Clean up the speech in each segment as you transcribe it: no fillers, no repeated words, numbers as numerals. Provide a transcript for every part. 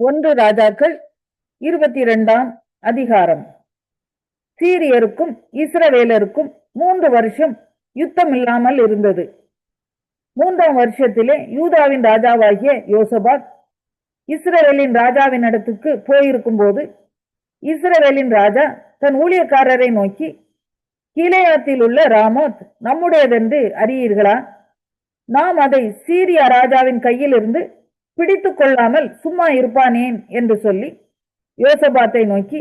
ஒன்று ராஜாக்கள் 22ஆம் அதிகாரம். சீரியருக்கும் இஸ்ரவேலருக்கும் 3 வருஷம் யுத்தம் இல்லாமல் இருந்தது. 3ஆம் வருஷத்திலே யூதாவின் ராஜாவாகிய யோசபாத் இஸ்ரவேலின் ராஜாவின் இடத்துக்கு போயிருக்கும் போது, இஸ்ரவேலின் ராஜா தன் ஊழியக்காரரை நோக்கி, கீலேயாத்தில் உள்ள ராமோத் நம்முடையதென்று அறியீர்களா? நாம் அதை சீரியா ராஜாவின் கையில் இருந்து பிடித்து கொள்ளாமல் சும்மா இருப்பானேன் என்று சொல்லி யோசபாத்தை நோக்கி,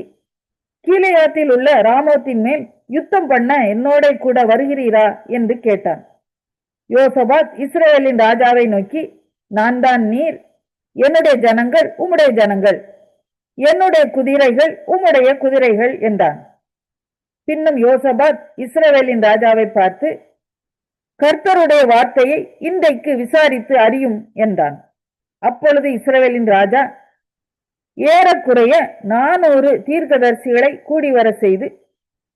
கீலேயாத்தில் உள்ள ராமோத்தின் மேல் யுத்தம் பண்ண என்னோட கூட வருகிறீரா என்று கேட்டான். யோசபாத் இஸ்ரவேலின் ராஜாவை நோக்கி, நான் தான் நீர், என்னுடைய ஜனங்கள் உம்முடைய ஜனங்கள், என்னுடைய குதிரைகள் உம்முடைய குதிரைகள் என்றான். பின்னும் யோசபாத் இஸ்ரவேலின் ராஜாவை பார்த்து, கர்த்தருடைய வார்த்தையை இன்றைக்கு விசாரித்து அறியும் என்றான். அப்பொழுது இஸ்ரவேலின் ராஜா ஏறக்குறைய 400 தீர்க்கதரிசிகளை கூடி வர செய்து,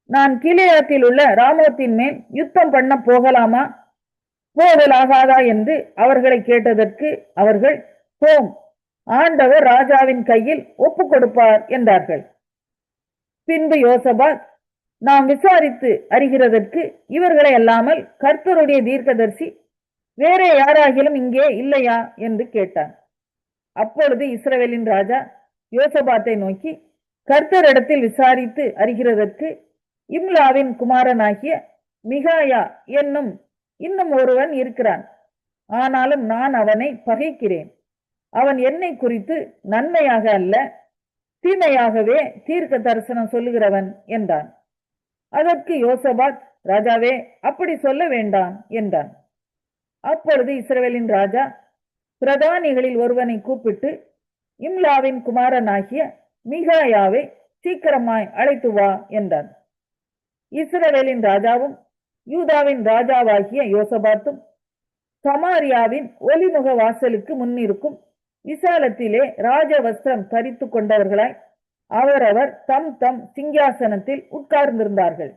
நான் கீலேயாத்தில் உள்ள ராமோத்தின் மேல் யுத்தம் பண்ண போகலாமா போகலாகாதா என்று அவர்களை கேட்டதற்கு அவர்கள், போம், ஆண்டவர் ராஜாவின் கையில் ஒப்பு கொடுப்பார் என்றார்கள். பின்பு யோசபாத், நாம் விசாரித்து அறிகிறதற்கு இவர்களை அல்லாமல் கர்த்தருடைய தீர்க்கதரிசி வேற யாராகிலும் இங்கே இல்லையா என்று கேட்டான். அப்பொழுது இஸ்ரவேலின் ராஜா யோசபாத்தை நோக்கி, கர்த்தரிடத்தில் விசாரித்து அறிகிறதற்கு இம்லாவின் குமாரனாகிய மிகாயா என்னும் இன்னும் ஒருவன் இருக்கிறான். ஆனாலும் நான் அவனை பகைக்கிறேன். அவன் என்னை குறித்து நன்மையாக அல்ல தீமையாகவே தீர்க்க தரிசனம் சொல்லுகிறவன் என்றான். அதற்கு யோசபாத், ராஜாவே, அப்படி சொல்ல வேண்டாம் என்றான். அப்பொழுது இஸ்ரவேலின் ராஜா பிரதானிகளில் ஒருவனை கூப்பிட்டு, இம்லாவின் குமாரனாகிய மிகாயாவை சீக்கிரமாய் அழைத்து வா என்றான். இஸ்ரவேலின் ராஜாவும் யூதாவின் ராஜாவாகிய யோசபாத்தும் சமாரியாவின் ஒலிமுக வாசலுக்கு முன்னிருக்கும் விசாலத்திலே ராஜ வஸ்திரம் தரித்து கொண்டவர்களாய் அவரவர் தம் தம் சிங்காசனத்தில் உட்கார்ந்திருந்தார்கள்.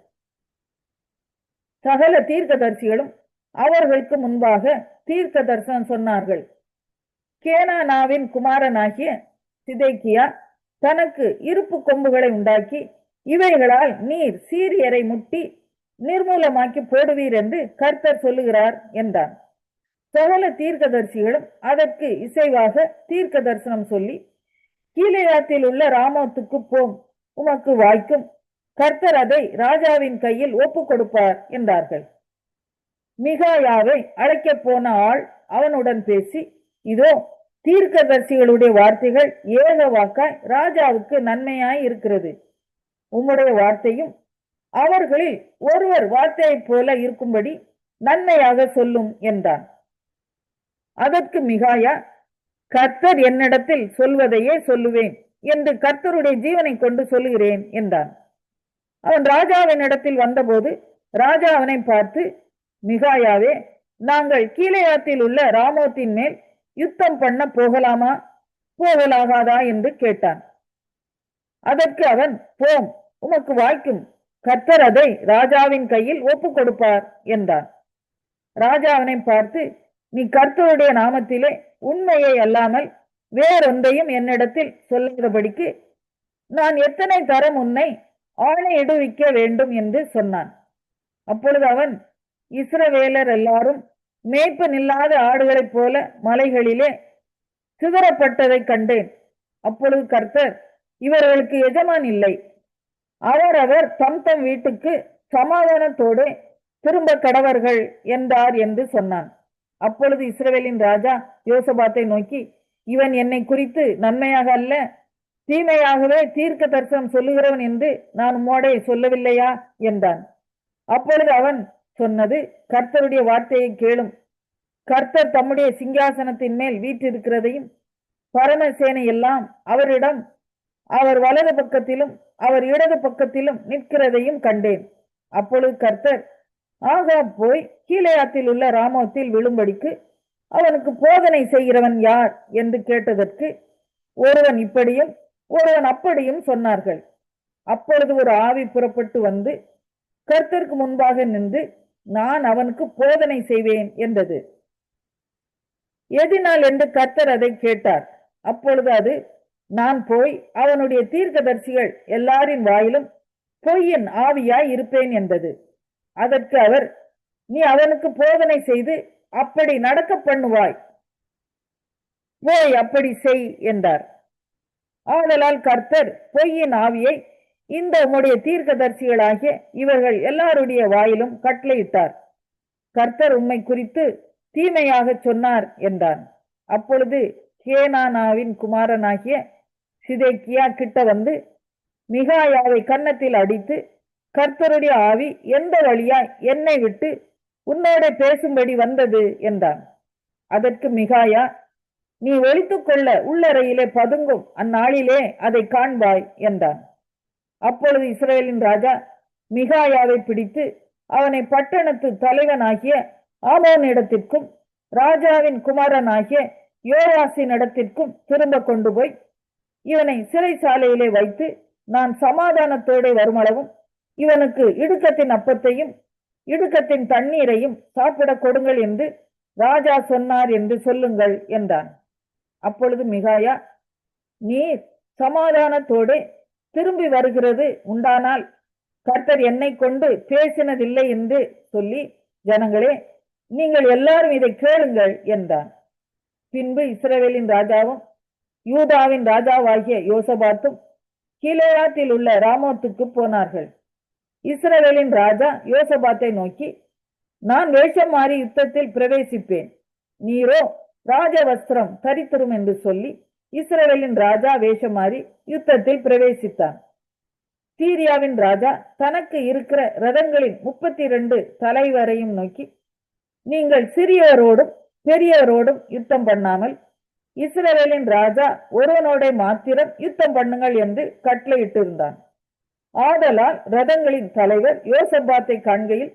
சகல தீர்க்கதரிசிகளும் அவர்களுக்கு முன்பாக தீர்க்க தரிசனம் சொன்னார்கள். கேனானாவின் குமாரனாகிய சிதேக்கியா தனக்கு இருப்பு கொம்புகளை உண்டாக்கி, இவைகளால் நீர் சீரியரை முட்டி நிர்மூலமாக்கி போடுவீர் என்று கர்த்தர் சொல்லுகிறார் என்றான். சகல தீர்க்கதரிசிகளும் அதற்கு இசைவாக தீர்க்க தரிசனம் சொல்லி, கீலேயாத்தில் உள்ள ராமோத்துக்கு போம், உமக்கு வாய்க்கும், கர்த்தர் அதை ராஜாவின் கையில் ஒப்பு கொடுப்பார் என்றார்கள். மிகாயாவை அழைக்க போன ஆள் அவனுடன் பேசி, இதோ தீர்க்கதரிசிகளுடைய வார்த்தைகள் ஏக வாக்காய் ராஜாவுக்கு நன்மையாய் இருக்கிறது. உம்முடைய வார்த்தையும் அவர்களில் ஒருவர் வார்த்தையைப் போல இருக்கும்படி நன்மையாக சொல்லும் என்றான். அதற்கு மிகாயா, கர்த்தர் என்னிடத்தில் சொல்வதையே சொல்லுவேன் என்று கர்த்தருடைய ஜீவனை கொண்டு சொல்லுகிறேன் என்றான். அவன் ராஜாவின் இடத்தில் வந்தபோது ராஜா அவனை பார்த்து, மிகாயாவே, நாங்கள் கீலேயாத்தில் உள்ள ராமோத்தின் மேல் யுத்தம் பண்ண போகலாமா போகலாகாதா என்று கேட்டான். அதற்கு அவன், போம், உமக்கு வாய்க்கும், கர்த்தர் அதை ராஜாவின் கையில் ஒப்பு கொடுப்பார் என்றான். ராஜா அவனை பார்த்து, நீ கர்த்தருடைய நாமத்திலே உண்மையை அல்லாமல் வேறொன்றையும் என்னிடத்தில் சொல்லாதபடிக்கு நான் எத்தனை தரம் உன்னை ஆணையிடுவிக்க வேண்டும் என்று சொன்னான். அப்பொழுது அவன், இஸ்ரவேலர் எல்லாரும் மேய்ப்பு நில்லாத ஆடுகளைப் போல மலைகளிலே சிதறப்பட்டதை கண்டேன். அப்பொழுது கர்த்தர், இவர்களுக்கு எஜமான் இல்லை, அவரவர் தம் தம் வீட்டுக்கு சமாதானத்தோடு திரும்ப கடவர்கள் என்றார் என்று சொன்னான். அப்பொழுது இஸ்ரவேலின் ராஜா யோசபாத்தை நோக்கி, இவன் என்னை குறித்து நன்மையாக அல்ல தீமையாகவே தீர்க்க தரிசனம் சொல்லுகிறவன் என்று நான் உம்மோடே சொல்லவில்லையா என்றான். அப்பொழுது அவன் சொன்னது, கர்த்தருடைய வார்த்தையை கேளும். கர்த்தர் தம்முடைய சிங்காசனத்தின் மேல் வீற்றிருக்கிறதையும் பரமசேனை எல்லாம் அவரிடம் அவர் வலது பக்கத்திலும் அவர் இடது பக்கத்திலும் நிற்கிறதையும் கண்டேன். அப்பொழுது கர்த்தர், ஆகாப் போய் கீலேயாத்தில் உள்ள ராமோத்தில் விழும்படிக்கு அவனுக்கு போதனை செய்கிறவன் யார் என்று கேட்டதற்கு ஒருவன் இப்படியும் ஒருவன் அப்படியும் சொன்னார்கள். அப்பொழுது ஒரு ஆவி புறப்பட்டு வந்து கர்த்தருக்கு முன்பாக நின்று, நான் அவனுக்கு போதனை செய்வேன் என்றது. எதினால் என்று கர்த்தர் அதை கேட்டார். அப்பொழுது அது, நான் போய் அவனுடைய தீர்க்கதரிசிகள் எல்லாரின் வாயிலும் பொய்யின் ஆவியாய் இருப்பேன் என்றது. அதற்கு அவர், நீ அவனுக்கு போதனை செய்து அப்படி நடக்க பண்ணுவாய், போய் அப்படி செய் என்றார். ஆதலால் கர்த்தர் பொய்யின் ஆவியை இந்த உம்முடைய தீர்க்கதரிசிகளாகிய இவர்கள் எல்லாருடைய வாயிலும் கட்டளையிட்டார். கர்த்தர் உம்மை குறித்து தீமையாக சொன்னார் என்றான். அப்பொழுது கேனானாவின் குமாரனாகிய சிதேக்கியா கிட்ட வந்து மிகாயாவை கன்னத்தில் அடித்து, கர்த்தருடைய ஆவி எந்த வழியாய் என்னை விட்டு உன்னோட பேசும்படி வந்தது என்றான். அதற்கு மிகாயா, நீ ஒளித்துக்கொள்ள உள்ளறையிலே பதுங்கும், அந்நாளிலே அதை காண்பாய் என்றான். அப்பொழுது இஸ்ரவேலின் ராஜா மிகாயாவை பிடித்து அவனை பட்டணத்து தலைவனாகிய ஆமோனிடத்திற்கும் ராஜாவின் குமாரனாகிய யோவாசின் இடத்திற்கும் திரும்ப கொண்டு போய் இவனை சிறைச்சாலையிலே வைத்து, நான் சமாதானத்தோடு வருமளவும் இவனுக்கு இடுக்கத்தின் அப்பத்தையும் இடுக்கத்தின் தண்ணீரையும் சாப்பிட கொடுங்கள் என்று ராஜா சொன்னார் என்று சொல்லுங்கள் என்றான். அப்பொழுது மிகாயா, நீர் சமாதானத்தோடு திரும்பி வருகிறது உண்டானால் கர்த்தர் என்னை கொண்டு பேசினதில்லை என்று சொல்லி, ஜனங்களே, நீங்கள் எல்லாரும் இதை கேளுங்கள் என்றான். பின்பு இஸ்ரவேலின் ராஜாவும் யூதாவின் ராஜாவாகிய யோசபாத்தும் கீலேயாத்தில் உள்ள ராமோத்துக்கு போனார்கள். இஸ்ரவேலின் ராஜா யோசபாத்தை நோக்கி, நான் வேஷம் மாறி யுத்தத்தில் பிரவேசிப்பேன், நீரோ ராஜவஸ்திரம் தரித்திரும் என்று சொல்லி இஸ்ரவேலின் ராஜா வேஷம் மாறி யுத்தத்தில் பிரவேசித்தான். சீரியாவின் ராஜா தனக்கு இருக்கிற ரதங்களின் 32 தலைவரையும் நோக்கி, நீங்கள் சிறியோரோடும் பெரியவரோடும் யுத்தம் பண்ணாமல் இஸ்ரவேலின் ராஜா ஒருவனோட மாத்திரம் யுத்தம் பண்ணுங்கள் என்று கட்டளையிட்டிருந்தான். ஆதலால் ரதங்களின் தலைவர் யோசபாத்தை காண்கையில்,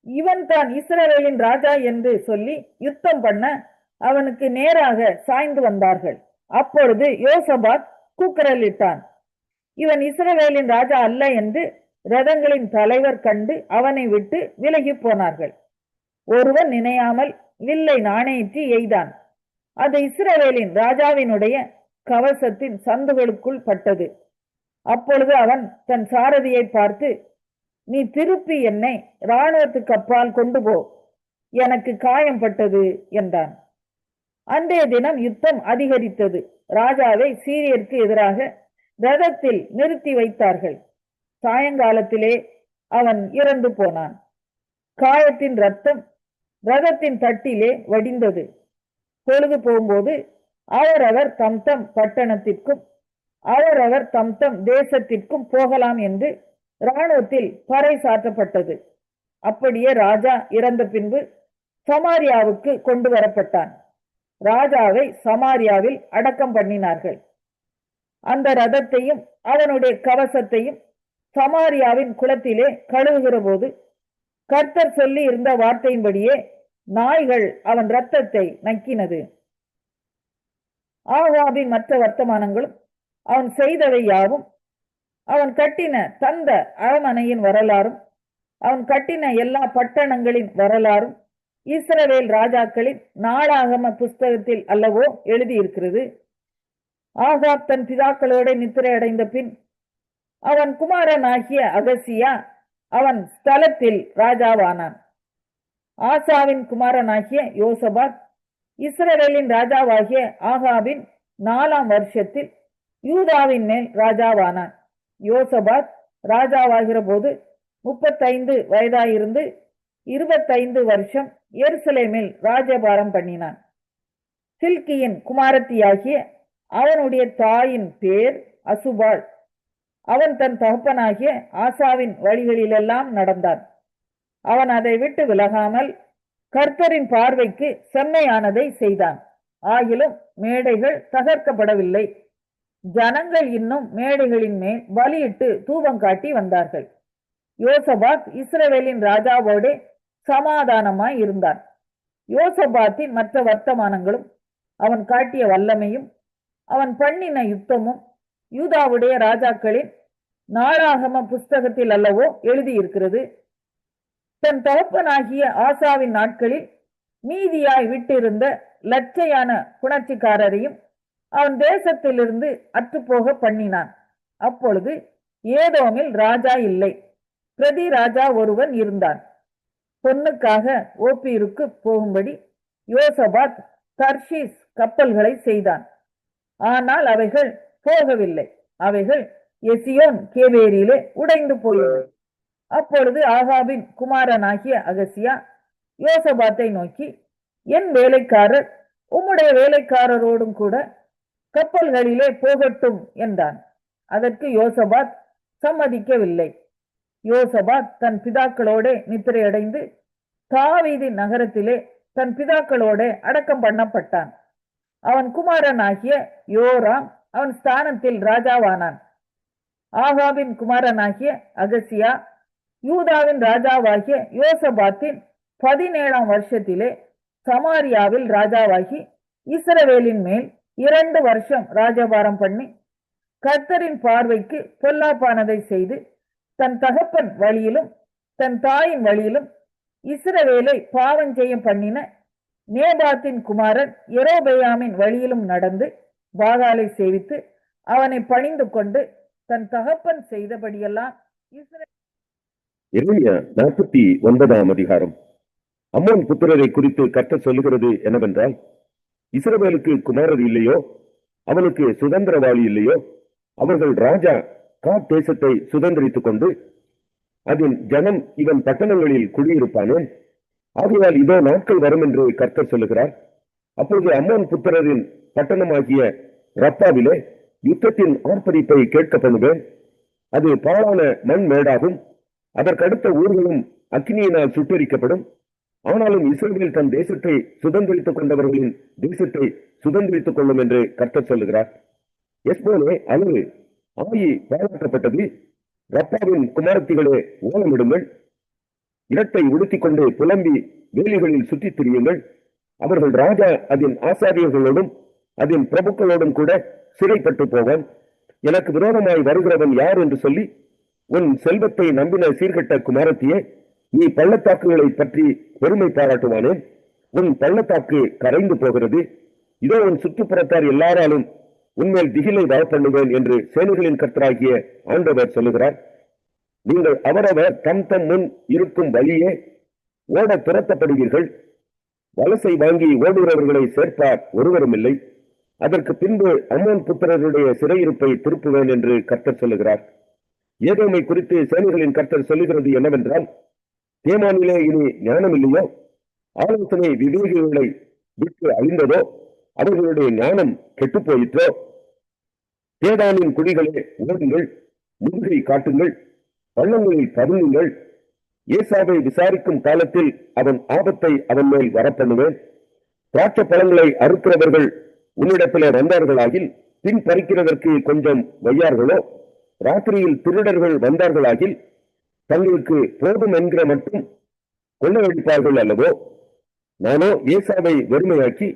இவன் தான் இஸ்ரவேலின் ராஜா என்று சொல்லி யுத்தம் பண்ண அவனுக்கு நேராக சாய்ந்து வந்தார்கள். அப்பொழுது யோசபாத் கூக்குரலிட்டான், இவன் இஸ்ரவேலின் ராஜா அல்ல என்று ரதங்களின் தலைவர் கண்டு அவனை விட்டு விலகி போனார்கள். ஒருவன் நினையாமல் வில்லை நாணேற்றி எய்தான். அது இஸ்ரவேலின் ராஜாவினுடைய கவசத்தின் சந்துகளுக்குள் பட்டது. அப்பொழுது அவன் தன் சாரதியை பார்த்து, நீ திருப்பி என்னை இராணுவத்துக்கு அப்பால் கொண்டு போ, எனக்கு காயம் பட்டது என்றான். அன்றைய தினம் யுத்தம் அதிகரித்தது. ராஜாவை சீரியருக்கு எதிராக ரதத்தில் நிறுத்தி வைத்தார்கள். சாயங்காலத்திலே அவன் இறந்து போனான். காயத்தின் ரத்தம் ரதத்தின் தட்டிலே வடிந்தது. பொழுது போகும்போது அவரவர் தம் தம் பட்டணத்திற்கும் அவரவர் தம் தம் தேசத்திற்கும் போகலாம் என்று இராணுவத்தில் பறை சாற்றப்பட்டது. அப்படியே ராஜா இறந்த பின்பு சமாரியாவுக்கு கொண்டு வரப்பட்டான். ராஜாவை சமாரியாவில் அடக்கம் பண்ணினார்கள். அந்த ரதத்தையும் அவனுடைய கவசத்தையும் சமாரியாவின் குளத்திலே கழுவுகிற போது கர்த்தர் சொல்லி இருந்த வார்த்தையின்படியே நாய்கள் அவன் இரத்தத்தை நக்கினது. ஆகாபின் மற்ற வர்த்தமானங்களும் அவன் செய்தவை யாவும், அவன் கட்டின தந்த அரமனையின் வரலாறும் அவன் கட்டின எல்லா பட்டணங்களின் வரலாறும் இஸ்ரவேல் ராஜாக்களின் நாளாகம புஸ்தகத்தில் அல்லவோ எழுதியிருக்கிறது. ஆகாப் தன் பிதாக்களோட நித்திரை அடைந்த பின் அவன் குமாரனாகிய அகசியா அவன் ஸ்தலத்தில் ராஜாவானான். ஆசாவின் குமாரனாகிய யோசபாத் இஸ்ரவேலின் ராஜாவாகிய ஆகாபின் 4ஆம் வருஷத்தில் யூதாவின் மேல் ராஜாவானான். யோசபாத் ராஜாவாகிற போது 35 வயதாயிருந்து 25 வருஷம் எருசலேமில் ராஜபாரம் பண்ணினான். சில்கியின் குமாரத்தியாகிய அவனுடைய தாயின் பேர் அசுபாள். அவன் தன் தகப்பனாகிய ஆசாவின் வழிகளிலெல்லாம் நடந்தான். அவன் அதை விட்டு விலகாமல் கர்த்தரின் பார்வைக்கு செம்மையானதை செய்தான். ஆகிலும் மேடைகள் தகர்க்கப்படவில்லை. ஜனங்கள் இன்னும் மேடைகளின் மேல் பலியிட்டு தூபம் காட்டி வந்தார்கள். யோசபாத் இஸ்ரவேலின் ராஜாவோடு சமாதானமாய் இருந்தான். யோசபாத்தின் மற்ற வர்த்தமானங்களும் அவன் காட்டிய வல்லமையும் அவன் பண்ணின யுத்தமும் யூதாவுடைய ராஜாக்களின் நாளாகம புஸ்தகத்தில் அல்லவோ எழுதியிருக்கிறது. தன் தகப்பனாகிய ஆசாவின் நாட்களில் மீதியாய் விட்டிருந்த லட்சையான புணர்ச்சிக்காரரையும் அவன் தேசத்திலிருந்து அற்றுப்போக பண்ணினான். அப்பொழுது ஏதோமில் ராஜா இல்லை, பிரதி ராஜா ஒருவன் இருந்தான். பொன்னுக்காக ஓப்பீருக்கு போகும்படி யோசபாத் தர்ஷீஸ் கப்பல்களை செய்தான். ஆனால் அவைகள் போகவில்லை. அவைகள் எசியோன் கேவேரியிலே உடைந்து போயின. அப்பொழுது ஆகாபின் குமாரனாகிய அகசியா யோசபாத்தை நோக்கி, என் வேலைக்காரர் உம்முடைய வேலைக்காரரோடும் கூட கப்பல்களிலே போகட்டும் என்றான். அதற்கு யோசபாத் சம்மதிக்கவில்லை. யோசபாத் தன் பிதாக்களோட நித்திரையடைந்து தாவீதின் நகரத்திலே தன் பிதாக்களோட அடக்கம் பண்ணப்பட்டான். அவன் குமாரனாகிய யோராம் அவன் ஸ்தானத்தில் ராஜாவானான். ஆகாபின் குமாரனாகிய அகசியா யூதாவின் ராஜாவாகிய யோசபாத்தின் 17ஆம் வருஷத்திலே சமாரியாவில் ராஜாவாகி இஸ்ரவேலின் மேல் 2 வருஷம் ராஜபாரம் பண்ணி கர்த்தரின் பார்வைக்கு பொல்லாப்பானதை செய்து தன் தகப்பன் வழியிலும் தன் தாயின் வழியிலும் இஸ்ரவேலை பாவம் செய்ய பண்ணின நேபாத்தின் குமாரன் யெரொபெயாமின் வழியிலும் நடந்து பாகாலை சேவித்து அவனை பணிந்து கொண்டு தன் தகப்பன் செய்தபடியெல்லாம் எரேமியா 49ஆம் அதிகாரம். அம்மோன் புத்திரரை குறித்து கர்த்தர் சொல்லுகிறது என்னவென்றால், இஸ்ரவேலுக்கு குமாரர் இல்லையோ, அவனுக்கு சுதந்திரவாளி இல்லையோ, அவர்கள் ராஜா காத் தேசத்தை சுதந்திரித்துக் கொண்டு அதன் ஜனம் இவன் பட்டணங்களில் குடியிருப்பானே. ஆகையால் இதோ நாட்கள் வரும் என்று கர்த்தர் சொல்லுகிறார். அப்பொழுது அம்மோன் புத்திரரின் பட்டணமாகிய ரப்பாவிலே யுத்தத்தின் ஆர்ப்பரிப்பை கேட்க பண்ணுவேன். அது பாழான மண் மேடாகும். அதற்கடுத்த ஊர்களும் அக்கினியினால் சுட்டரிக்கப்படும். ஆனாலும் இஸ்ரவேல் தன் தேசத்தை சுதந்திரித்துக் கொண்டவர்களின் தேசத்தை சுதந்திரித்துக் கொள்ளும் என்று கர்த்தர் சொல்லுகிறார். எஸ்போனே அளவு ஆயி பாராட்டப்பட்டது. ரப்பாவின் குமாரத்திகளே ஓலமிடுங்கள். இடத்தை உடுத்திக் கொண்டு புலம்பி வேலிகளில் சுற்றித் திரியுங்கள். அவர்கள் ராஜா அதன் ஆசாரியர்களோடும் அதன் பிரபுக்களோடும் கூட சிறைப்பட்டு போவான். எனக்கு விரோதமாய் வருகிறவன் யார் என்று சொல்லி உன் செல்வத்தை நம்பின சீர்கட்ட குமாரத்தியே, நீ பள்ளத்தாக்குகளை பற்றி பெருமை பாராட்டுவானே. உன் பள்ளத்தாக்கு கரைந்து போகிறது. இதோ உன் சுற்றுப்புறத்தார் எல்லாராலும் உன்மேல் திகிலை வரப்பண்ணுவேன் என்று சேனைகளின் கர்த்தராகிய ஆண்டவர் சொல்லுகிறார். நீங்கள் அவரவர் தம் தம் முன் இருக்கும் வழியே ஓட துரத்தப்படுவீர்கள். வலசை வாங்கி ஓடுகிறவர்களை சேர்ப்பார் ஒருவரும் இல்லை. அதற்கு பின்பு அம்மோன் புத்திரருடைய சிறையிருப்பை திருப்புவேன் என்று கர்த்தர் சொல்லுகிறார். ஏதோமை குறித்து சேனைகளின் கர்த்தர் சொல்லுகிறது என்னவென்றால், தேமானிலே இனி ஞானம் இல்லையோ, ஆலோசனை விவேகிகளை விட்டு அழிந்ததோ, அவர்களுடைய ஞானம் கெட்டு போயிற்றோ. தேதானின் குடிகளே ஓடுங்கள், முதுகை காட்டுங்கள், பள்ளங்களில் பதுங்குங்கள். ஏசாவை விசாரிக்கும் காலத்தில் அவன் ஆபத்தை அவன் மேல் வரப்பண்ணுவேன். திராட்சை பழங்களை அறுக்கிறவர்கள் உன்னிடத்திலே வந்தார்களாகில் பின் பறிக்கிறதற்கு கொஞ்சம் வையார்களோ, ராத்திரியில் திருடர்கள் வந்தார்களாகில் தங்களுக்கு போதும் என்கிற மட்டும் கொள்ளையடிப்பார்கள் அல்லவோ. நானோ ஏசாவை வெறுமையாக்கி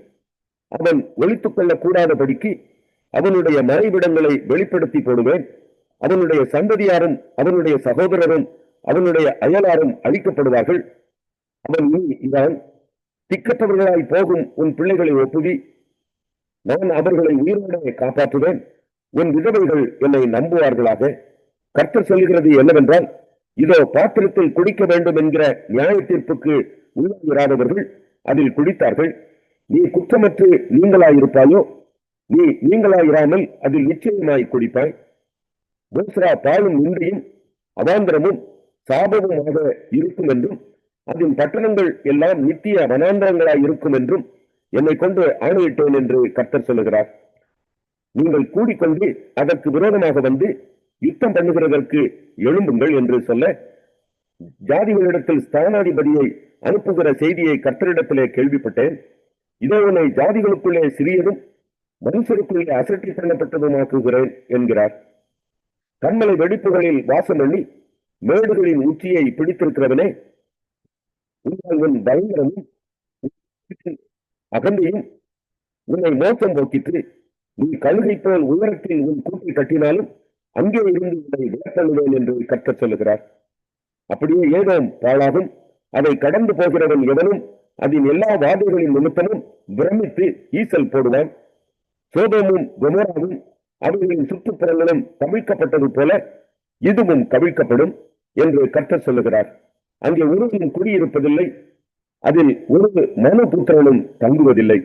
அவன் ஒளித்துக் கொள்ள கூடாதபடிக்கு அவனுடைய மறைவிடங்களை வெளிப்படுத்தி போடுவேன். அவனுடைய சந்ததியாரும் அவனுடைய சகோதரரும் அவனுடைய அயலாரும் அழிக்கப்படுவார்கள். அவன் இவன் திக்கற்றவர்களாய் போகும் உன் பிள்ளைகளை ஒப்புவி, நான் அவர்களை உயிரோட காப்பாற்றுவேன். உன் விதவைகள் என்னை நம்புவார்களாக. கர்த்தர் சொல்கிறது என்னவென்றால், இதோ பாத்திரத்தில் குடிக்க வேண்டும் என்கிற நியாய தீர்ப்புக்கு உள்ளாயிராதவர்கள் அதில் குடித்தார்கள். நீ குற்றமற்று நீங்களாயிருப்பாயோ, நீ நீங்களாயிராமல் அதில் நிச்சயமாய் குடிப்பாய். போஸ்ரா பாலும் இன்றியும் அவாந்திரமும் சாபமுமாக இருக்கும் என்றும் அதன் பட்டணங்கள் எல்லாம் நித்திய வனாந்தரங்களாய் இருக்கும் என்றும் என்னை கொண்டு ஆணையிட்டேன் என்று கர்த்தர் சொல்லுகிறார். நீங்கள் கூடிக்கொண்டு அதற்கு விரோதமாக வந்து யுத்தம் பண்ணுகிறதற்கு எழும்புங்கள் என்று சொல்ல, ஜாதிகளிடத்தில் ஸ்தானாதிபதியை அனுப்புகிற செய்தியை கர்த்தரிடத்திலே கேள்விப்பட்டேன். இதோ உன்னை ஜாதிகளுக்குள்ளே சிறியதும் மனுஷருக்குள்ளே அசட்டி பண்ணப்பட்டதுமாக்குகிறேன் என்கிறார். கண்மலை வெடிப்புகளில் வாசம் பண்ணி மேடுகளின் உச்சியை பிடித்திருக்கிறவனே, உன் பயங்கரமும் அகந்தையும் உன்னை மோசம் போக்கிட்டு நீ கழுகை போல் உயரத்தில் உன் கூட்டை கட்டினாலும் அங்கே இருந்து உன்னை விளக்கழுவேன் என்று கர்த்தர் சொல்லுகிறார். அப்படியே ஏதோம் பாழாகும். அதை கடந்து போகிறவன் எவனும் அதன் எல்லா வாதைகளின் நிமித்தமும் பிரமித்து ஈசல் போடுவான். சோதோமும் கொமோராவும் அவர்களின் சுற்றுப்புறங்களும் கவிழ்க்கப்பட்டது போல இதுவும் கவிழ்க்கப்படும் என்று கர்த்தர் சொல்லுகிறார். அங்கே ஒருவரும் குடியிருப்பதில்லை, அதில் ஒரு மனுபுத்திரனும் தங்குவதில்லை.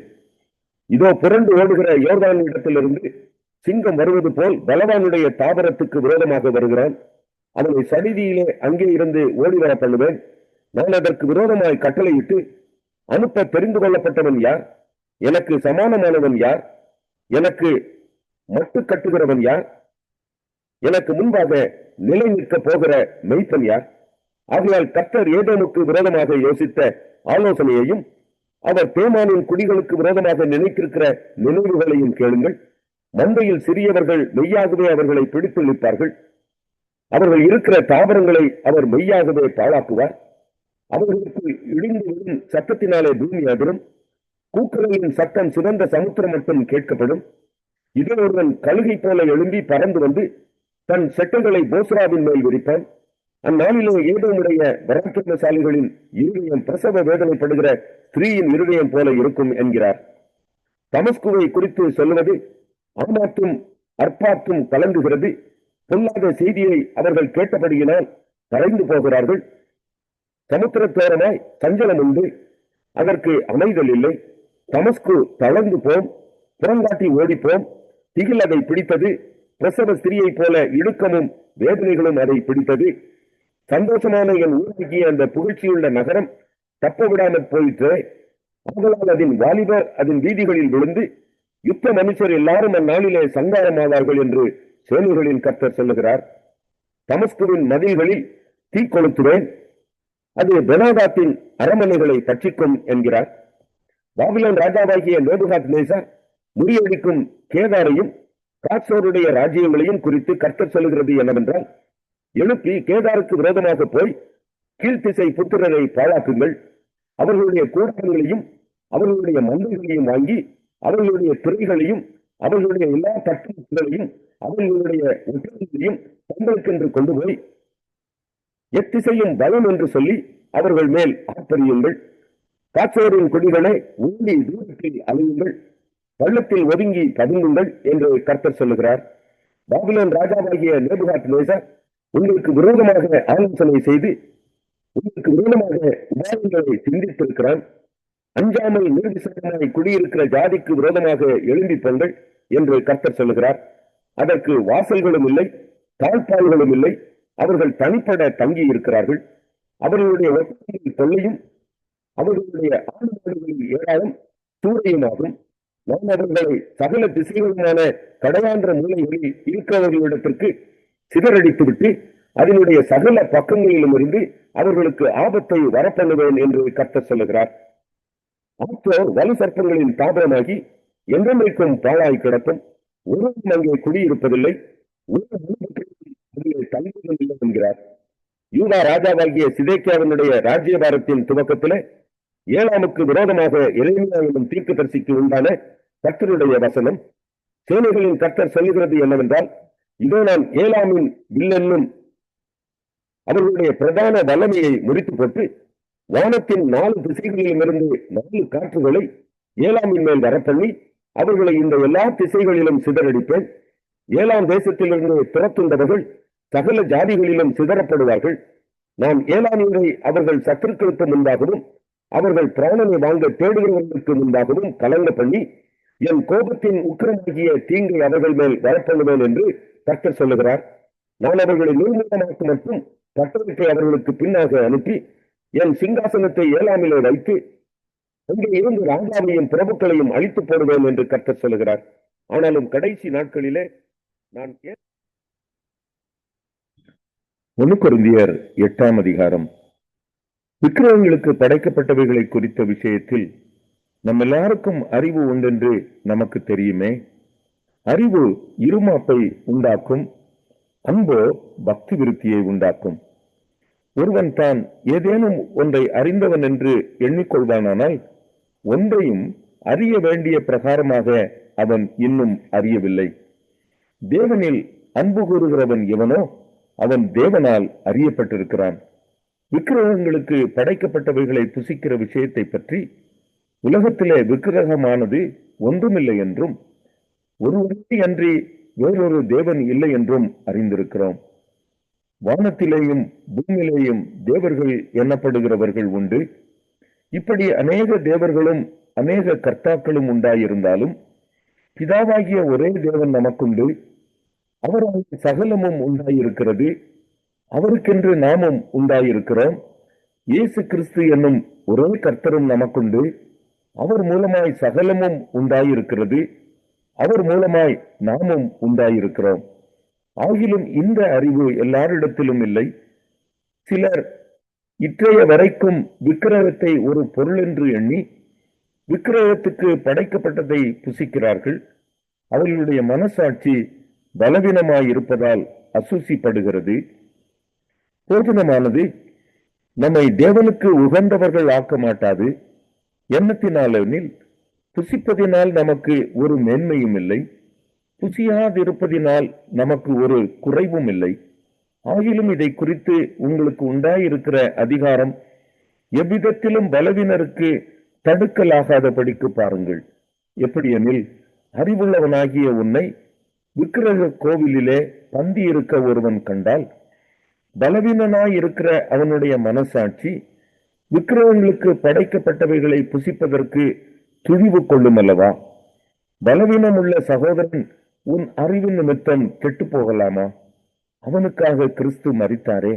இதோ புரண்டு ஓடுகிற யோர்தான் இடத்திலிருந்து சிங்கம் வருவது போல் பலவானுடைய தாவரத்துக்கு விரோதமாக வருகிறான். அவனை சடிதியிலே அங்கே இருந்து ஓடிவர பண்ணுவேன். நான் அதற்கு விரோதமாய் கட்டளையிட்டு அனுப்ப தெரிந்து கொள்ளப்பட்டவன் யார்? எனக்கு சமானமானவன் யார்? எனக்கு மட்டு கட்டுகிறவன் யார்? எனக்கு முன்பாக நிலை நிற்க போகிற மெய்ப்பன் யார்? ஆகையால் கர்த்தர் ஏதோமுக்கு விரோதமாக யோசித்த ஆலோசனையையும் அவர் தேமானின் குடிகளுக்கு விரோதமாக நினைத்திருக்கிற நினைவுகளையும் கேளுங்கள். மந்தையில் சிறியவர்கள் மெய்யாகவே அவர்களை பிடித்து இழுப்பார்கள். அவர்கள் இருக்கிற தாவரங்களை அவர் மெய்யாகவே பாழாக்குவார். அவர்களுக்கு இடிந்து விடும் சத்தத்தினாலே பூமி அதிரும். கூக்குரலின் சத்தம் சிவந்த சமுத்திரம் மட்டும் கேட்கப்படும். இதோ ஒருவன் கழுகை போல எழும்பி பறந்து வந்து தன் செட்டைகளை போஸ்ராவின் மேல் விரிப்பான். அந்நாளிலே ஏதோமுடைய பராக்கிரமசாலிகளின் இருதயம் பிரசவ வேதனைப்படுகிற ஸ்திரீயின் இருதயம் போல இருக்கும் என்கிறார். தமஸ்குவை குறித்து சொல்லுவது ஆமாத்தும் அற்பாத்தும் கலங்குகிறது. பொல்லாத செய்தியை அவர்கள் கேட்டபடியினால் கரைந்து போகிறார்கள். சமுத்திரத்தோரமாய் சஞ்சலம் உண்டு, அதற்கு அமைதல் இல்லை. தமஸ்கு தளர்ந்து போம், புறங்காட்டி ஓடிப்போம். திகில் அதை பிடித்தது. பிரசவ ஸ்திரியை போல இடுக்கமும் வேதனைகளும் அதை பிடித்தது. சந்தோஷமான என் ஊராகிய அந்த புகழ்ச்சியுள்ள நகரம் தப்ப விடாமல் போயிற்று. ஆதலால் அதன் வாலிபர் அதன் வீதிகளில் விழுந்து யுத்த மனுஷர் எல்லாரும் அந்நாளிலே சங்காரமாவார்கள் என்று சேனைகளின் கர்த்தர் சொல்லுகிறார். தமஸ்குவின் மதில்களில் தீ கொளுத்துவேன், அது பெனாதாத்தின் அரண்மனைகளை பற்றிக்கும் என்கிறார். பாபிலோன் ராஜாவாகிய நேபுகாத்நேசர் முறியடிக்கும் கேதாரையும் காட்சோருடைய ராஜ்யங்களையும் குறித்து கர்த்தர் சொல்லுகிறது என்னவென்றால், எழுப்பி கேதாருக்கு விரோதமாக போய் கீழ்த்திசை புத்திரரை பாழாக்குங்கள். அவர்களுடைய கூடாரங்களையும் அவர்களுடைய மந்தைகளையும் வாங்கி அவர்களுடைய திரைகளையும் அவர்களுடைய எல்லா தட்டுகளையும் அவர்களுடைய ஒற்றர்களையும் தங்களுக்கென்று கொண்டு போய் எத்திசையும் பலம் என்று சொல்லி அவர்கள் மேல் ஆர்ப்பரியுங்கள். காட்சோரின் கொடிகளை ஊழி தூரத்தில் அலையுங்கள், பள்ளத்தில் ஒதுங்கி பதுங்குங்கள் என்று கர்த்தர் சொல்லுகிறார். பாபிலோன் ராஜாவாகிய நேபுகாத்நேசர் உங்களுக்கு விரோதமாக ஆலோசனை செய்து உங்களுக்கு விரோதமாக உபாயங்களை சிந்தித்திருக்கிறான். அஞ்சாமல் நிர்விசாரமாய் குடியிருக்கிற ஜாதிக்கு விரோதமாக எழும்பி பொங்கள் என்று கர்த்தர் சொல்லுகிறார். அதற்கு வாசல்களும் இல்லை, தாழ்பால்களும் இல்லை. அவர்கள் தனிப்பட தங்கி இருக்கிறார்கள். அவர்களுடைய ஒட்டகங்களின் தொல்லையும் அவர்களுடைய ஆண்டுகளில் ஏராளம் சூறையுமாகும். நான் அவர்களை சகல திசைகளுமான கடையான்ற மூலைகளில் இருக்கிறவர்களிடத்திற்கு சிதறடித்துவிட்டு அதனுடைய சகல பக்கங்களிலும் இருந்து அவர்களுக்கு ஆபத்தை வரப்பண்ணுவேன் என்று கர்த்தர் சொல்லுகிறார். ஆற்றோர் வலு சர்ப்பங்களின் தாபனமாகி என்றைக்கும் பாழாய் கிடக்கும். ஒருவரும் அங்கே குடியிருப்பதில்லை, தங்குவதில்லை என்கிறார். யூதா ராஜாவாகிய சிதேக்கியாவினுடைய ராஜ்யபாரத்தின் துவக்கத்திலே ஏலாமுக்கு விரோதமாக எரேமியா என்னும் தீர்க்கதரிசிக்கு உண்டான கர்த்தருடைய வசனம். சேனைகளின் கர்த்தர் சொல்லுகிறது என்னவென்றால், இதோ நான் ஏலாமின் வில்லென்னும் அவர்களுடைய பிரதான வல்லமையை முறித்து போட்டு வானத்தின் 4 திசைகளிலும் இருந்து 4 காற்றுகளை ஏலாமின் மேல் வரப்பண்ணி அவர்களை இந்த எல்லா திசைகளிலும் சிதறடிப்பேன். ஏலாம் தேசத்திலிருந்து துரத்துண்டவர்கள் சகல ஜாதிகளிலும் சிதறப்படுவார்கள். நான் ஏலாமியரை அவர்கள் சத்துருக்களுக்கு முன்பாகவும் அவர்கள் பிராணனை வாங்க தேடுகிறவர்களுக்கு முன்பாகவும் கலங்க பண்ணி என் கோபத்தின் உக்கிரமாகிய தீங்கை அவர்கள் மேல் வரப்பண்ணுவேன் என்று கர்த்தர் சொல்லுகிறார். நான் அவர்களை நிர்மூலமாக்க மற்றும் பட்டணத்தை அவர்களுக்கு பின்னாக அனுப்பி என் சிங்காசனத்தை ஏலாமிலே வைத்து அங்கே இருந்து ராஜாவையும் பிரபுக்களையும் அழித்து போடுவேன் என்று கர்த்தர் சொல்லுகிறார். ஆனாலும் கடைசி நாட்களிலே நான் 1 கொரிந்தியர் 8ஆம் அதிகாரம். விக்கிரகங்களுக்கு படைக்கப்பட்டவைகளை குறித்த விஷயத்தில் நம்ம எல்லாருக்கும் அறிவு உண்டென்று நமக்கு தெரியுமே. அறிவு இருமாப்பை உண்டாக்கும், அன்போ பக்தி விருத்தியை உண்டாக்கும். ஒருவன் தான் ஏதேனும் ஒன்றை அறிந்தவன் என்று எண்ணிக்கொள்வானால் ஒன்றையும் அறிய வேண்டிய பிரகாரமாக அவன் இன்னும் அறியவில்லை. தேவனில் அன்பு கூறுகிறவன் எவனோ அவன் தேவனால் அறியப்பட்டிருக்கிறான். விக்கிரகங்களுக்கு படைக்கப்பட்டவைகளை புசிக்கிற விஷயத்தை பற்றி உலகத்திலே விக்கிரகமானது ஒன்றுமில்லை என்றும் ஒருவரை அன்றி வேறொரு தேவன் இல்லை என்றும் அறிந்திருக்கிறோம். வானத்திலேயும் பூமியிலேயும் தேவர்கள் எண்ணப்படுகிறவர்கள் உண்டு. இப்படி அநேக தேவர்களும் அநேக கர்த்தாக்களும் உண்டாயிருந்தாலும் பிதாவாகிய ஒரே தேவன் நமக்குண்டு. அவரால் சகலமும் உண்டாயிருக்கிறது. அவருக்கென்று நாமும் உண்டாயிருக்கிறோம். இயேசு கிறிஸ்து என்னும் ஒரே கர்த்தரும் நமக்குண்டு. அவர் மூலமாய் சகலமும் உண்டாயிருக்கிறது. அவர் மூலமாய் நாமும் உண்டாயிருக்கிறோம். ஆகிலும் இந்த அறிவு எல்லாரிடத்திலும் இல்லை. சிலர் இற்றைய வரைக்கும் விக்கிரகத்தை ஒரு பொருள் என்று எண்ணி விக்கிரகத்துக்கு படைக்கப்பட்டதை புசிக்கிறார்கள். அவர்களுடைய மனசாட்சி பலவீனமாயிருப்பதால் அசூசிப்படுகிறது. போஜனமானது நம்மை தேவனுக்கு உகந்தவர்கள் ஆக்க மாட்டாது. எண்ணத்தினாலெனில் புசிப்பதினால் நமக்கு ஒரு மேன்மையும் இல்லை, புசியாதிருப்பதினால் நமக்கு ஒரு குறைவும் இல்லை. ஆகிலும் இதை குறித்து உங்களுக்கு உண்டாயிருக்கிற அதிகாரம் எவ்விதத்திலும் பலவீனருக்கு தடுக்கலாகாதபடிக்கு பாருங்கள். எப்படியெனில், அறிவுள்ளவனாகிய உன்னை விக்கிரக கோவிலிலே பந்தி இருக்க ஒருவன் கண்டால், பலவீனனாய் இருக்கிற அவனுடைய மனசாட்சி விக்கிரகங்களுக்கு படைக்கப்பட்டவைகளை புசிப்பதற்கு துணிவு கொள்ளும் அல்லவா? பலவீனம் உள்ள சகோதரன் உன் அறிவு நிமித்தம் கெட்டு போகலாமா? அவனுக்காக கிறிஸ்து மரித்தாரே.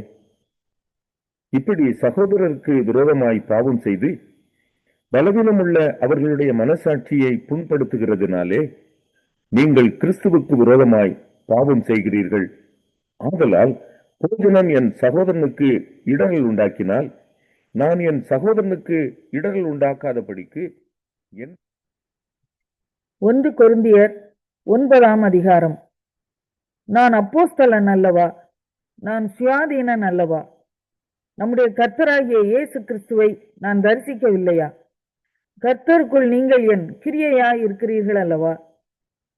இப்படி சகோதரருக்கு விரோதமாய் பாவம் செய்து பலவீனம் உள்ள அவர்களுடைய மனசாட்சியை புண்படுத்துகிறதுனாலே நீங்கள் கிறிஸ்துவுக்கு விரோதமாய் பாவம் செய்கிறீர்கள். ஆதலால் போஜனம் என் சகோதரனுக்கு இடரல் உண்டாக்கினால் நான் என் சகோதரனுக்கு இடரல் உண்டாக்காதபடிக்கு 1 கொரிந்தியர் 9ஆம் அதிகாரம். நான் அப்போஸ்தலன் அல்லவா? நான் சுயாதீனன் அல்லவா? நம்முடைய கர்த்தராகிய இயேசு கிறிஸ்துவை நான் தரிசிக்கவில்லையா? கர்த்தருக்குள் நீங்கள் என் கிரியையாய் இருக்கிறீர்கள் அல்லவா?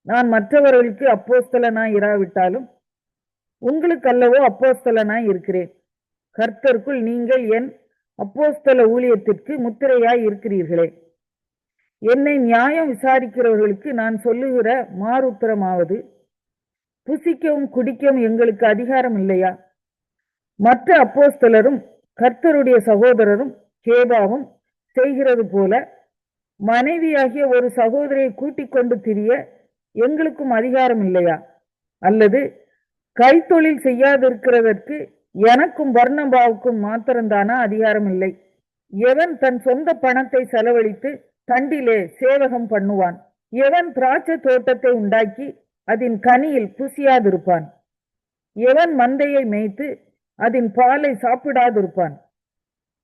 நான் மற்றவர்களுக்கு அப்போஸ்தலனாய் இராவிட்டாலும் உங்களுக்கு அல்லவோ அப்போஸ்தலனாய் இருக்கிறேன். கர்த்தருக்குள் நீங்கள் என் அப்போஸ்தல ஊழியத்திற்கு முத்திரையாய் இருக்கிறீர்களே. என்னை நியாயம் விசாரிக்கிறவர்களுக்கு நான் சொல்லுகிற மாறுத்தரமாவது, புசிக்கவும் குடிக்கவும் எங்களுக்கு அதிகாரம் இல்லையா? மற்ற அப்போஸ்தலரும் கர்த்தருடைய சகோதரரும் கேபாவும் செய்கிறது போல மனைவியாகிய ஒரு சகோதரியை கூட்டிக் கொண்டு திரிய எங்களுக்கும் அதிகாரம் இல்லையா? அல்லது கைத்தொழில் செய்யாதிருக்கிறதற்கு எனக்கும் பர்னபாவுக்கும் மாத்திரம்தானா அதிகாரம் இல்லை? எவன் தன் சொந்த பணத்தை செலவழித்து தண்டிலே சேவகம் பண்ணுவான்? எவன் திராட்சை தோட்டத்தை உண்டாக்கி அதன் கனியில் புசியாதிருப்பான்? எவன் மந்தையை மேய்த்து அதன் பாலை சாப்பிடாதிருப்பான்?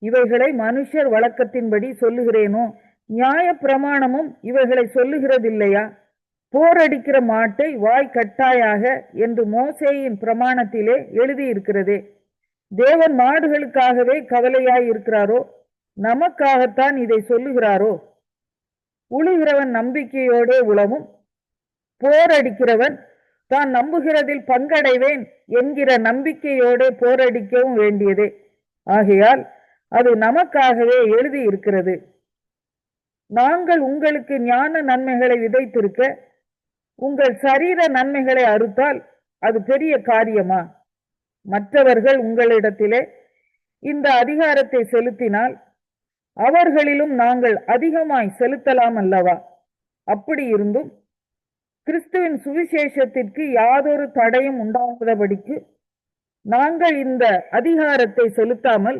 இவைகளை மனுஷர் வழக்கத்தின்படி சொல்லுகிறேனோ? நியாய பிரமாணமும் இவைகளை சொல்லுகிறதில்லையா? போரடிக்கிற மாட்டை வாய் கட்டாயாக என்று மோசேயின் பிரமாணத்திலே எழுதியிருக்கிறதே. தேவன் மாடுகளுக்காகவே கவலையாய் இருக்கிறாரோ? நமக்காகத்தான் இதை சொல்லுகிறாரோ? உழுகிறவன் நம்பிக்கையோடே உழவும், போரடிக்கிறவன் தான் நம்புகிறதில் பங்கடைவேன் என்கிற நம்பிக்கையோடே போரடிக்கவும் வேண்டியதே. ஆகையால் அது நமக்காகவே எழுதி இருக்கிறது. நாங்கள் உங்களுக்கு ஞான நன்மைகளை விதைத்திருக்க உங்கள் சரீர நன்மைகளை அறுத்தால் அது பெரிய காரியமா? மற்றவர்கள் உங்களிடத்திலே இந்த அதிகாரத்தை செலுத்தினால் அவர்களிலும் நாங்கள் அதிகமாய் செலுத்தலாம் அல்லவா? அப்படி இருந்தும் கிறிஸ்துவின் சுவிசேஷத்திற்கு யாதொரு தடையும் உண்டாகாதபடிக்கு நாங்கள் இந்த அதிகாரத்தை செலுத்தாமல்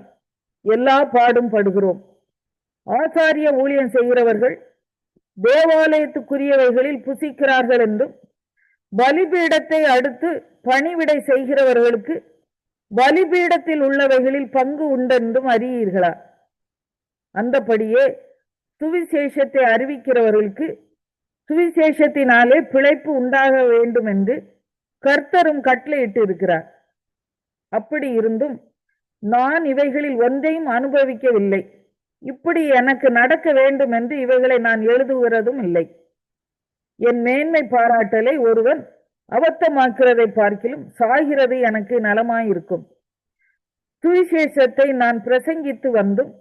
எல்லா பாடும் படுகிறோம். ஆசாரிய ஊழியம் செய்கிறவர்கள் தேவாலயத்துக்குரியவைகளில் புசிக்கிறார்கள் என்றும், பலிபீடத்தை அடுத்து பணிவிடை செய்கிறவர்களுக்கு பலிபீடத்தில் உள்ளவைகளில் பங்கு உண்டென்றும் அறியீர்களா? அந்தபடியே சுவிசேஷத்தை அறிவிக்கிறவர்களுக்கு சுவிசேஷத்தினாலே பிழைப்பு உண்டாக வேண்டும் என்று கர்த்தரும் கட்டளையிட்டு இருக்கிறார். அப்படி இருந்தும் நான் இவைகளில் ஒன்றையும் அனுபவிக்கவில்லை. இப்படி எனக்கு நடக்க வேண்டும் என்று இவைகளை நான் எழுதுகிறதும் இல்லை. என் மேன்மை பாராட்டலை ஒருவன் அபத்தமாக்கிறதை பார்க்கிலும் சாகிறது எனக்கு நலமாயிருக்கும். சுவிசேஷத்தை நான் பிரசங்கித்து வந்தும்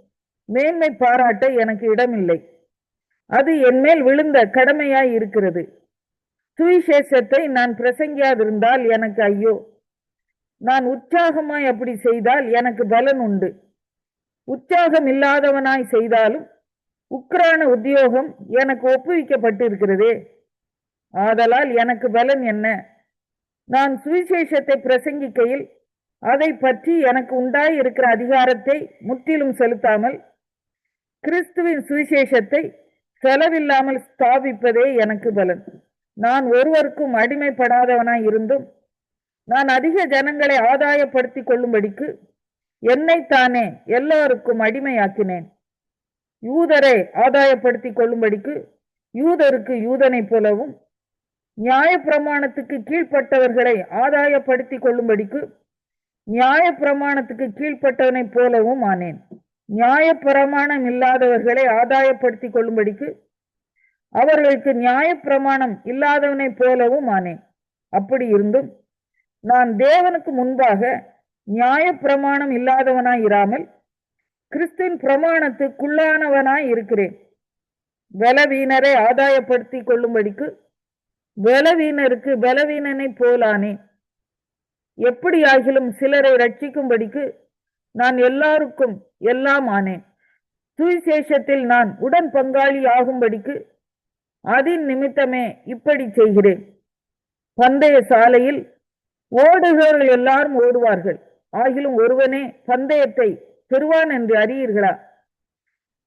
மேன்மை பாராட்ட எனக்கு இடமில்லை. அது என்மேல் விழுந்த கடமையாய் இருக்கிறது. சுவிசேஷத்தை நான் பிரசங்கியாதிருந்தால் எனக்கு ஐயோ. நான் உற்சாகமாய் அப்படி செய்தால் எனக்கு பலன் உண்டு. உற்சாகம் இல்லாதவனாய் செய்தாலும் உக்கிரான உத்தியோகம் எனக்கு ஒப்புவிக்கப்பட்டிருக்கிறதே. ஆதலால் எனக்கு பலன் என்ன? நான் சுவிசேஷத்தை பிரசங்கிக்கையில் அதை பற்றி எனக்கு உண்டாய் இருக்கிற அதிகாரத்தை முற்றிலும் செலுத்தாமல் கிறிஸ்துவின் சுவிசேஷத்தை செலவில்லாமல் ஸ்தாபிப்பதே எனக்கு பலன். நான் ஒருவருக்கும் அடிமைப்படாதவனாய் இருந்தும் நான் அதிக ஜனங்களை ஆதாயப்படுத்திக் கொள்ளும்படிக்கு என்னைத்தானே எல்லாருக்கும் அடிமையாக்கினேன். யூதரை ஆதாயப்படுத்திக் கொள்ளும்படிக்கு யூதருக்கு யூதனை போலவும், நியாயப்பிரமாணத்துக்கு கீழ்ப்பட்டவர்களை ஆதாயப்படுத்திக் கொள்ளும்படிக்கு நியாயப்பிரமாணத்துக்கு கீழ்ப்பட்டவனை போலவும் ஆனேன். நியாயப்பிரமாணம் இல்லாதவர்களை ஆதாயப்படுத்திக் கொள்ளும்படிக்கு அவர்களுக்கு நியாயப்பிரமாணம் இல்லாதவனை போலவும் ஆனேன். அப்படி இருந்தும் நான் தேவனுக்கு முன்பாக நியாயப்பிரமாணம் இல்லாதவனாய் இராமல் கிறிஸ்துவின் பிரமாணத்துக்குள்ளானவனாய் இருக்கிறேன். பலவீனரை ஆதாயப்படுத்திக் கொள்ளும்படிக்கு பலவீனருக்கு பலவீனனை போலானேன். எப்படியாகிலும் சிலரை ரட்சிக்கும்படிக்கு நான் எல்லாருக்கும் எல்லாம் ஆனேன். சுவிசேஷத்தில் நான் உடன் பங்காளி ஆகும்படிக்கு அதன் நிமித்தமே இப்படி செய்கிறேன். பந்தய சாலையில் ஓடுகிறவர்கள் எல்லாரும் ஓடுவார்கள், ஆகிலும் ஒருவனே பந்தயத்தை பெறுவான் என்று அறியீர்களா?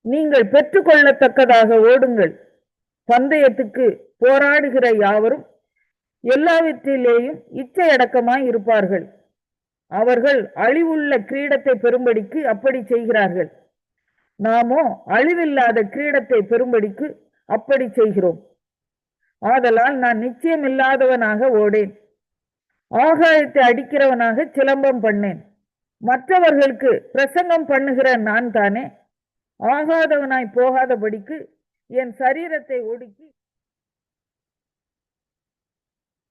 நீங்கள் பெற்றுக்கொள்ளத்தக்கதாக ஓடுங்கள். பந்தயத்துக்கு போராடுகிற யாவரும் எல்லாவற்றிலேயும் இச்சையடக்கமாய் இருப்பார்கள். அவர்கள் அழிவுள்ள கிரீடத்தை பெறும்படிக்கு அப்படி செய்கிறார்கள். நாமோ அழிவில்லாத கிரீடத்தை பெறும்படிக்கு அப்படி செய்கிறோம். ஆதலால் நான் நிச்சயமில்லாதவனாக ஓடேன், ஆகாயத்தை அடிக்கிறவனாக சிலம்பம் பண்ணேன். மற்றவர்களுக்கு பிரசங்கம் பண்ணுகிற நான் தானே ஆகாதவனாய் போகாதபடிக்கு என் சரீரத்தை ஒடுக்கி